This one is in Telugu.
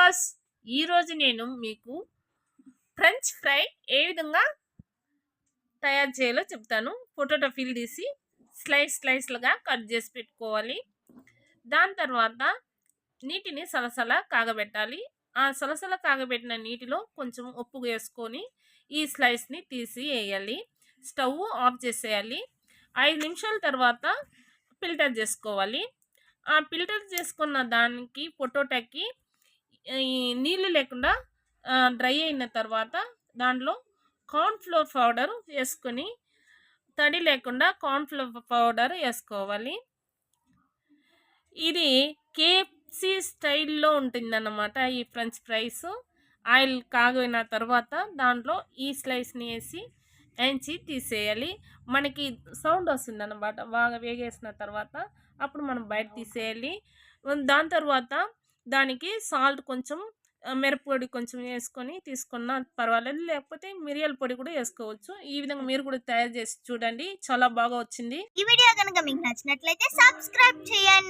వ్యూవర్స్, ఈరోజు నేను మీకు ఫ్రెంచ్ ఫ్రై ఏ విధంగా తయారు చేయాలో చెప్తాను. పొటాటో ఫిల్ తీసి స్లైస్లుగా కట్ చేసి పెట్టుకోవాలి. దాని తర్వాత నీటిని సలసల కాగబెట్టాలి. ఆ సలసల కాగబెట్టిన నీటిలో కొంచెం ఉప్పు వేసుకొని ఈ స్లైస్ని తీసి వేయాలి. స్టవ్ ఆఫ్ చేసేయాలి. 5 నిమిషాల తర్వాత ఫిల్టర్ చేసుకోవాలి. ఆ ఫిల్టర్ చేసుకున్న దానికి పొటాటోకి ఈ నీళ్ళు లేకుండా డ్రై అయిన తర్వాత దాంట్లో కార్న్ఫ్లోర్ పౌడర్ వేసుకొని తడి లేకుండా కార్న్ఫ్లోర్ పౌడర్ వేసుకోవాలి. ఇది కేఎఫ్సి స్టైల్లో ఉంటుందన్నమాట. ఈ ఫ్రెంచ్ ఫ్రైస్ ఆయిల్ కాగిన తర్వాత దాంట్లో ఈ స్లైస్ని వేసి తీసేయాలి. మనకి సౌండ్ వస్తుంది అన్నమాట. బాగా వేగేసిన తర్వాత అప్పుడు మనం బయట తీసేయాలి. దాని తర్వాత దానికి సాల్ట్ కొంచెం, మిరప్పొడి కొంచెం వేసుకొని తీసుకున్నా పర్వాలేదు, లేకపోతే మిరియాల పొడి కూడా వేసుకోవచ్చు. ఈ విధంగా మీరు కూడా తయారు చేసి చూడండి, చాలా బాగా వచ్చింది. ఈ వీడియో కనుక మీకు నచ్చినట్లయితే సబ్స్క్రైబ్ చేయండి.